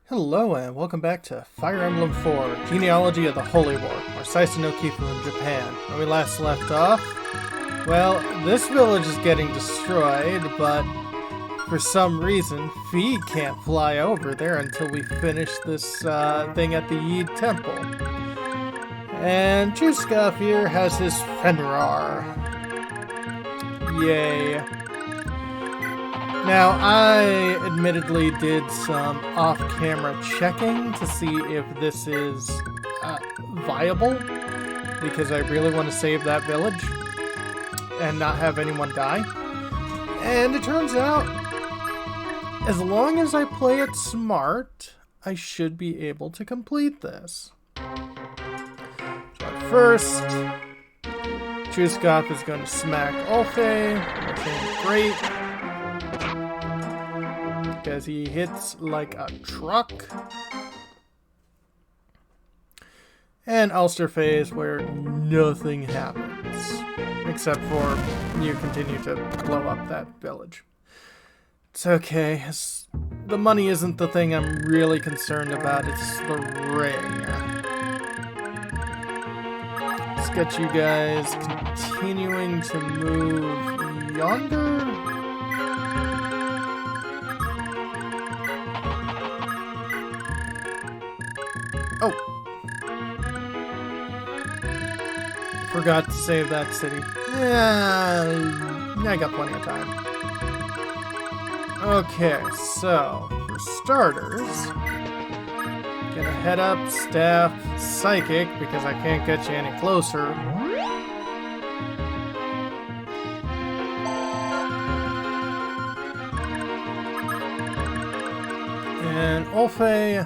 Hello and welcome back to Fire Emblem 4, Genealogy of the Holy War, or Saisa no Kifu in Japan. When we last left off, well, this village is getting destroyed, but for some reason, Fi can't fly over there until we finish this thing at the Yi Temple. And Juskov here has his Fenrir. Yay. Now, I admittedly did some off-camera checking to see if this is viable, because I really want to save that village and not have anyone die. And it turns out, as long as I play it smart, I should be able to complete this. But first, Juskov is going to smack Ulfe, which ain't great, because he hits like a truck. And Ulster phase where nothing happens. Except for you continue to blow up that village. It's okay. The money isn't the thing I'm really concerned about. It's the ring. Let's get you guys continuing to move yonder. Oh! Forgot to save that city. Yeah, I got plenty of time. Okay, so, for starters, gonna head up, staff, psychic, because I can't get you any closer. And Ulfe,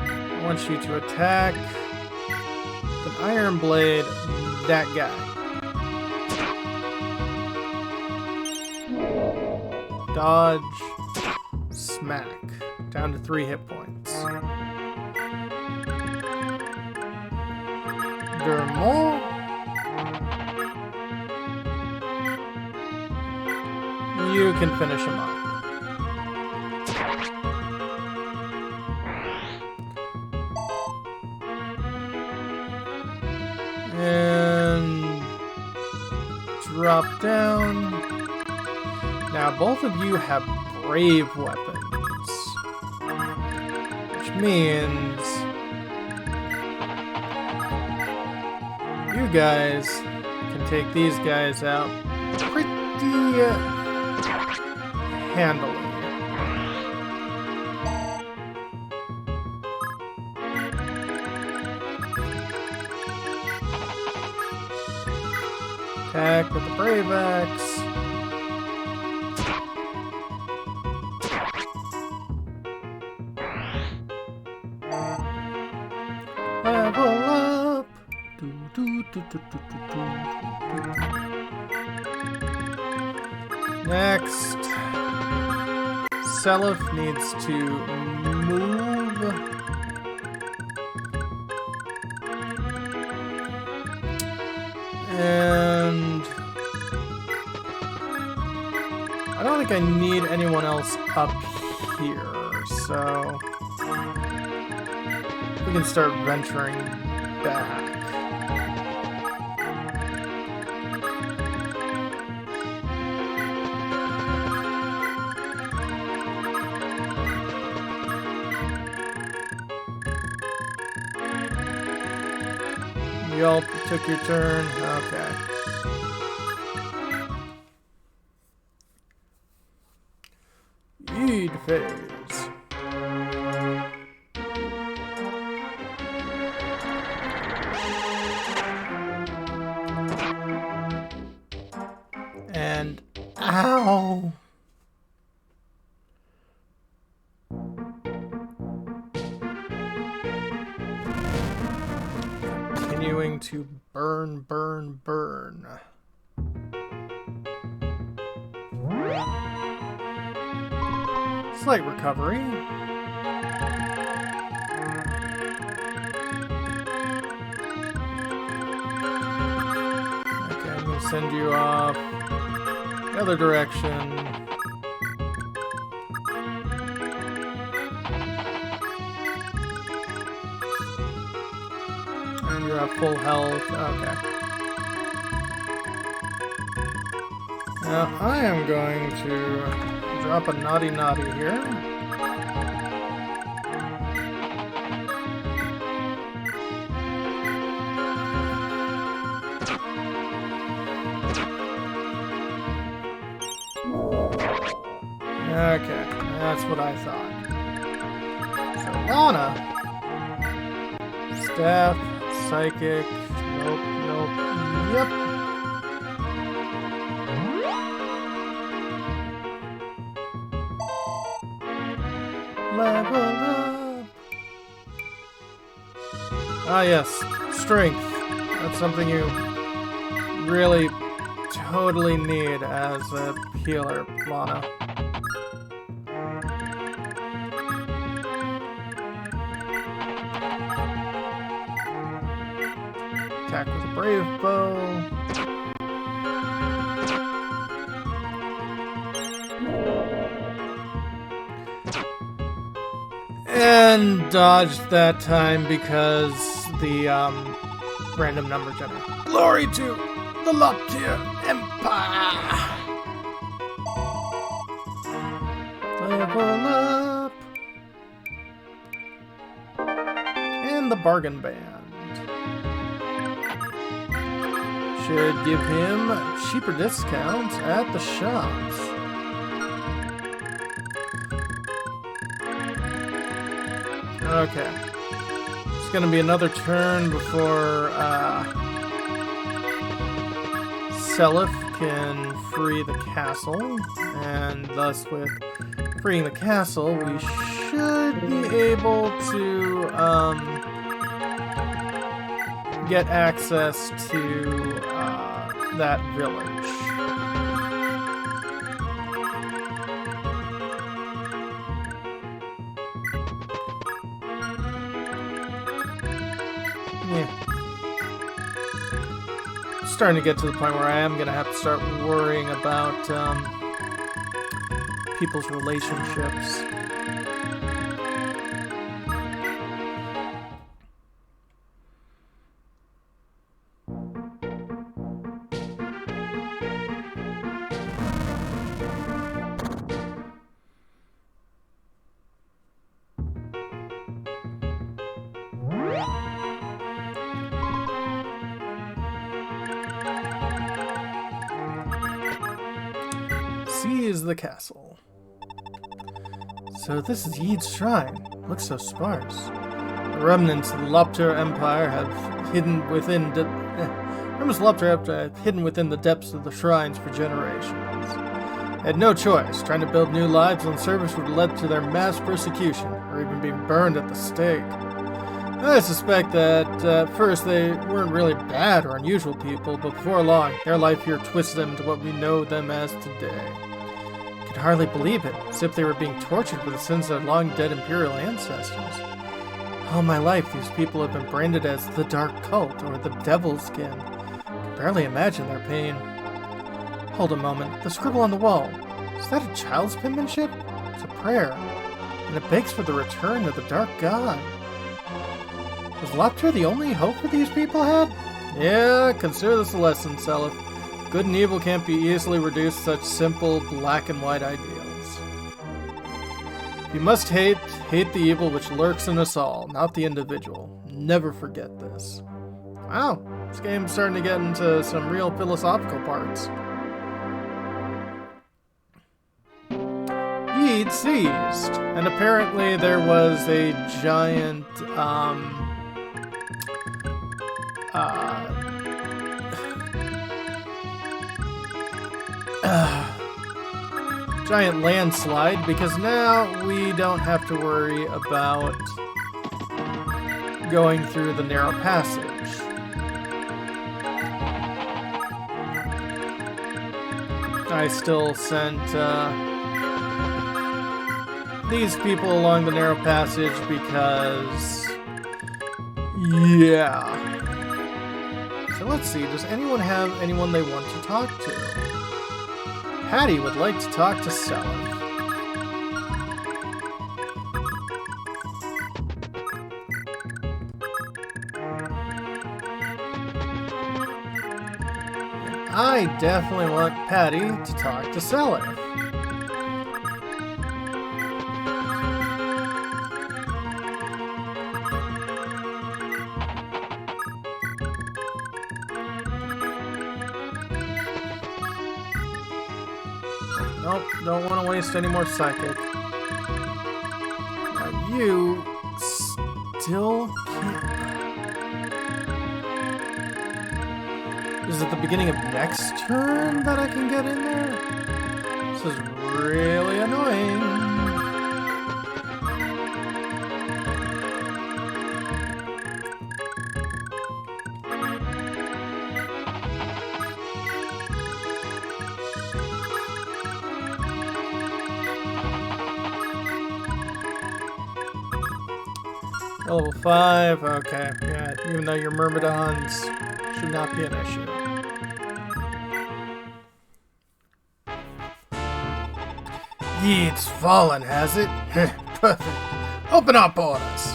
I want you to attack with an Iron Blade that guy. Dodge, smack. Down to 3 hit points. Dermal. You can finish him off. And drop down. Now both of you have brave weapons, which means you guys can take these guys out pretty handily. Attack with the Brave Axe. Level up. Next, Seliph needs to move. And I don't think I need anyone else up here, so we can start venturing back. You all took your turn? Okay. Yeed phase. And ow! Continuing to burn, burn, burn. Slight recovery. Okay, I'm gonna send you off the other direction. you're at full health. Okay. Now, I am going to drop a naughty here. Okay, that's what I thought. So, Lana. Staff, psychic, nope. Yep. Level up. Ah, yes, strength. That's something you really totally need as a healer, Lana. Attack with a brave bow. And dodged that time because the random number generator. Glory to the Loptier Empire! Level up! And the bargain band. Should give him cheaper discounts at the shops. Okay. It's gonna be another turn before Seliph can free the castle, and thus with freeing the castle, we should be able to get access to that village. Yeah. Starting to get to the point where I am going to have to start worrying about people's relationships. Seize the castle. So this is Yeed's shrine. Looks so sparse. The remnants of the Lopter Empire have hidden within the depths of the shrines for generations. They had no choice. Trying to build new lives on service would have led to their mass persecution, or even being burned at the stake. I suspect that at first they weren't really bad or unusual people, but before long, their life here twisted them to what we know them as today. I could hardly believe it, as if they were being tortured for the sins of their long-dead imperial ancestors. All my life, these people have been branded as the Dark Cult or the Devil's Skin. I can barely imagine their pain. Hold a moment. The scribble on the wall. Is that a child's penmanship? It's a prayer, and it begs for the return of the Dark God. Was Lopter the only hope that these people had? Yeah, consider this a lesson, Seliph. Good and evil can't be easily reduced to such simple black and white ideals. You must hate the evil which lurks in us all, not the individual. Never forget this. Wow, this game's starting to get into some real philosophical parts. Yeed seized, and apparently there was a giant, giant landslide, because now we don't have to worry about going through the narrow passage. I still sent these people along the narrow passage because, yeah. So let's see, does anyone have anyone they want to talk to? Patty would like to talk to Seliph. I definitely want Patty to talk to Seliph. Nope, don't want to waste any more psychic. Now you still can't... Is it the beginning of next turn that I can get in there? This is really annoying. Level 5, okay, yeah, even though you're Myrmidons, should not be an issue. It's fallen, has it? Perfect. Open our borders.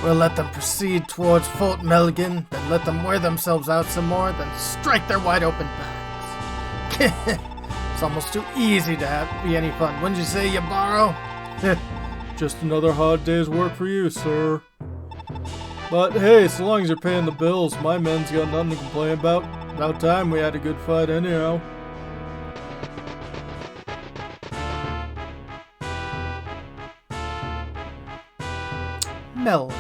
We'll let them proceed towards Fort Melgen, then let them wear themselves out some more, then strike their wide open backs. It's almost too easy to be any fun, wouldn't you say, you borrow? Just another hard day's work for you, sir. But hey, so long as you're paying the bills, my men's got nothing to complain about. About time we had a good fight anyhow. Melgen.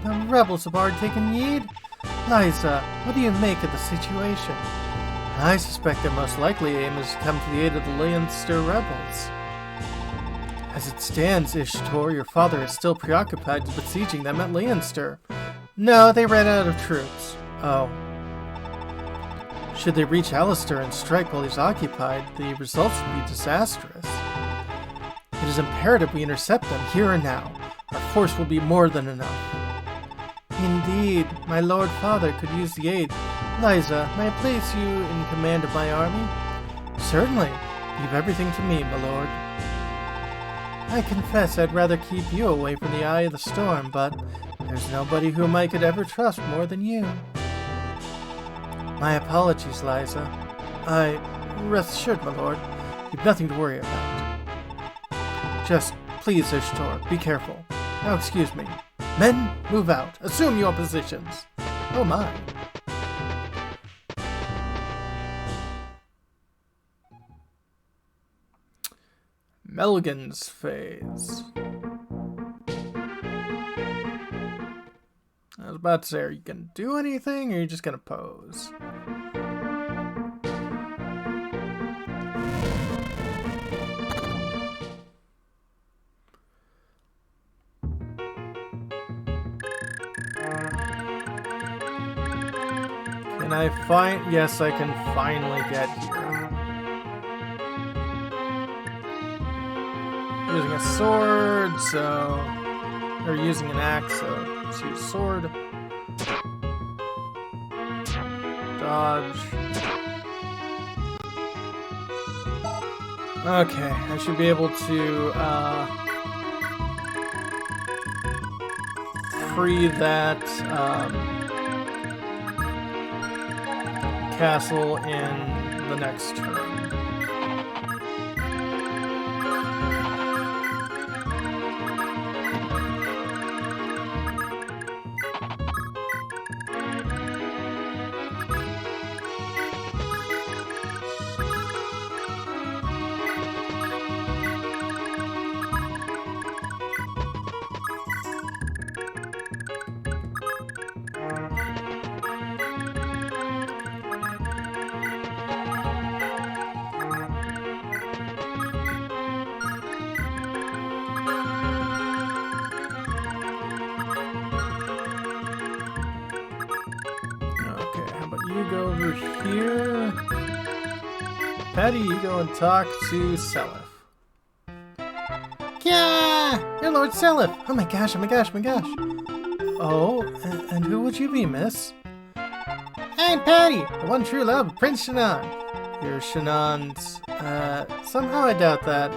The rebels have already taken Yeed? Liza, what do you make of the situation? I suspect their most likely aim is to come to the aid of the Leinster rebels. As it stands, Ishtar, your father is still preoccupied with besieging them at Leinster. No, they ran out of troops. Oh. Should they reach Alistair and strike while he's occupied, the results would be disastrous. It is imperative we intercept them here and now. Our force will be more than enough. Indeed, my lord father could use the aid. Liza, may I place you in command of my army? Certainly. Leave everything to me, my lord. I confess I'd rather keep you away from the eye of the storm, but there's nobody whom I could ever trust more than you. My apologies, Liza. Rest assured, my lord, you've nothing to worry about. Just, please, Ishtar, be careful. Now excuse me. Men, move out. Assume your positions. Oh my. Melgen's phase. I was about to say, are you gonna do anything, or are you just gonna pose? Can I find? Yes, I can finally get here. Using a sword, so... Or using an axe, so let's use sword. Dodge. Okay, I should be able to, free that, castle in the next turn. You go over here. Patty, you go and talk to Seliph. Yeah, you're Lord Seliph. Oh my gosh, oh my gosh, oh my gosh. Oh, and who would you be, miss? I'm Patty, the one true love of Prince Shanan. You're Shanan's, somehow I doubt that.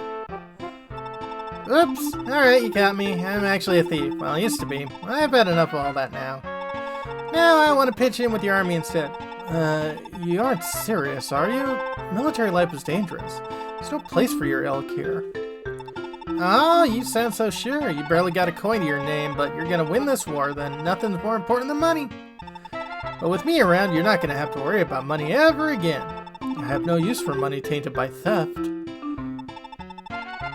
Oops, alright, you got me. I'm actually a thief. Well, I used to be. I've had enough of all that now. No, I want to pitch in with your army instead. You aren't serious, are you? Military life is dangerous. There's no place for your ilk here. Oh, you sound so sure. You barely got a coin to your name, but you're gonna win this war, then nothing's more important than money. But with me around, you're not gonna have to worry about money ever again. I have no use for money tainted by theft.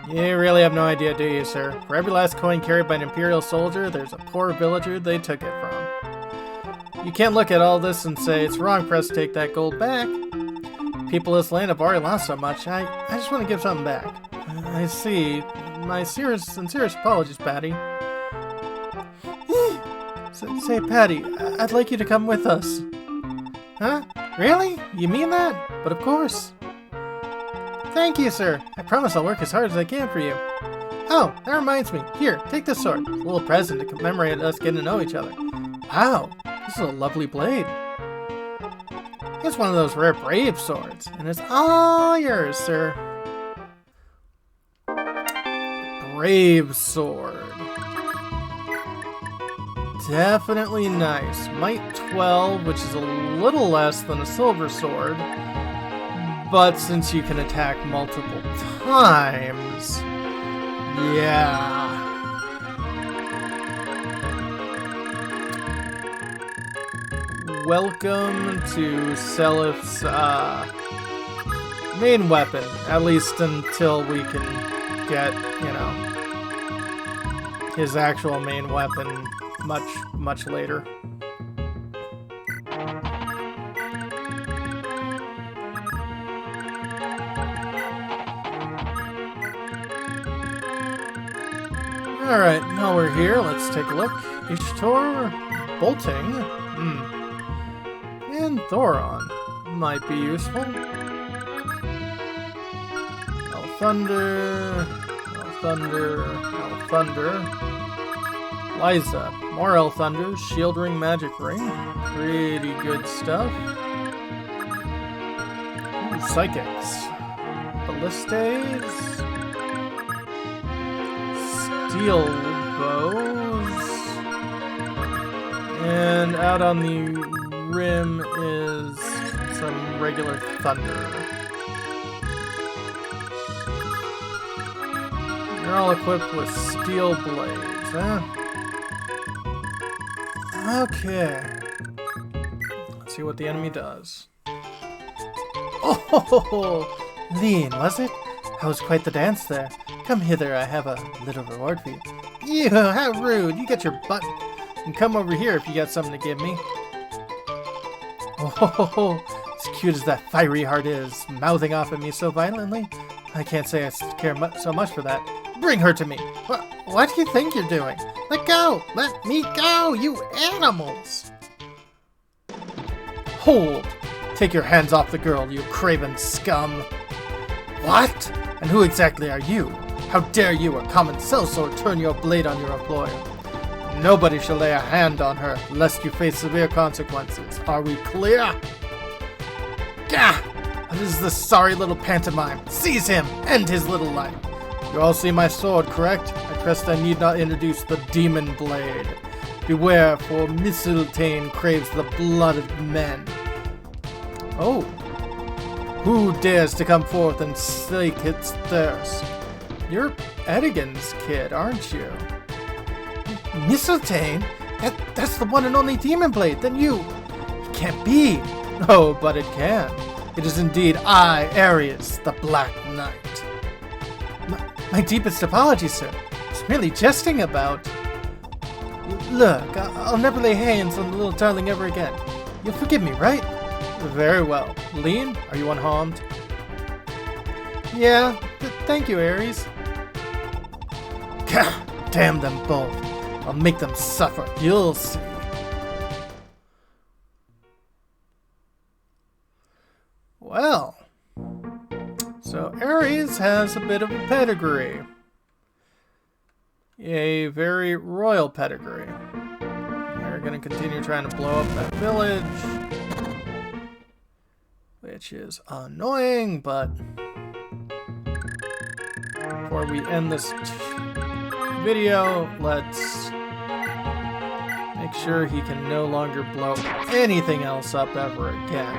You really have no idea, do you, sir? For every last coin carried by an Imperial soldier, there's a poor villager they took it from. You can't look at all this and say it's wrong for us to take that gold back. People of this land have already lost so much, I just want to give something back. I see. My sincerest apologies, Patty. Say, Patty, I'd like you to come with us. Huh? Really? You mean that? But of course. Thank you, sir. I promise I'll work as hard as I can for you. Oh, that reminds me. Here, take this sword. It's a little present to commemorate us getting to know each other. Wow, this is a lovely blade. It's one of those rare brave swords, and it's all yours, sir. Brave sword. Definitely nice. Might 12, which is a little less than a silver sword. But since you can attack multiple times, yeah. Welcome to Seliph's main weapon, at least until we can get, you know, his actual main weapon much later. Alright, now we're here, let's take a look. Ishtar, Bolting, and Thoron might be useful. Thunder, Liza, more El Thunder, Shield Ring, Magic Ring, pretty good stuff. Ooh, Psychics, Ballistas, Steel Bows, and out on the rim is some regular Thunder. They're all equipped with steel blades, huh? Okay. Let's see what the enemy does. Oh, Lean, was it? That was quite the dance there. Come hither, I have a little reward for you. Ew, how rude. You get your butt. And come over here if you got something to give me. Oh, as cute as that fiery heart is, mouthing off at me so violently. I can't say I care so much for that. Bring her to me. What do you think you're doing? Let go! Let me go, you animals! Hold! Take your hands off the girl, you craven scum! What? And who exactly are you? How dare you, a common sellsword, turn your blade on your employer? Nobody shall lay a hand on her, lest you face severe consequences. Are we clear? Gah! What is this sorry little pantomime? Seize him! End his little life! You all see my sword, correct? I trust I need not introduce the demon blade. Beware, for Mistletoe craves the blood of men. Oh. Who dares to come forth and slake its thirst? You're Edigan's kid, aren't you? Mistletoe? That's the one and only demon blade. Then you... It can't be. Oh, but it can. It is indeed I, Ares, the Black Knight. My deepest apologies, sir. I was merely jesting about... Look, I'll never lay hands on the little darling ever again. You'll forgive me, right? Very well. Lean, are you unharmed? Yeah, thank you, Ares. Gah, damn them both. I'll make them suffer. You'll see. Well... So Ares has a bit of a pedigree. A very royal pedigree. They're going to continue trying to blow up that village. Which is annoying, but... Before we end this video, let's Make sure he can no longer blow anything else up ever again.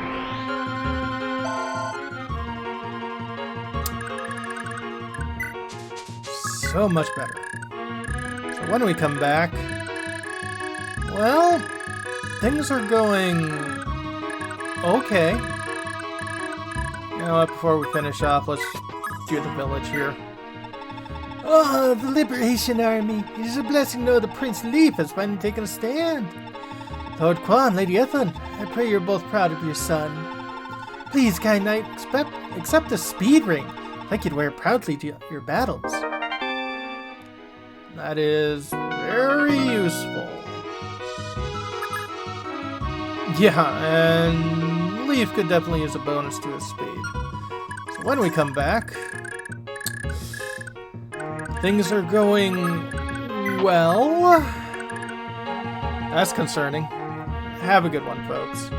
So much better. So when we come back, well, things are going okay. You know what, before we finish off, let's do the village here. Oh, the Liberation Army. It is a blessing to know that Prince Leif has finally taken a stand. Lord Quan, Lady Ethan, I pray you're both proud of your son. Please, kind knight, accept the speed ring. I'd like you to wear it proudly to your battles. That is very useful. Yeah, and Leif could definitely use a bonus to his speed. So when we come back, things are going well. That's concerning. Have a good one, folks.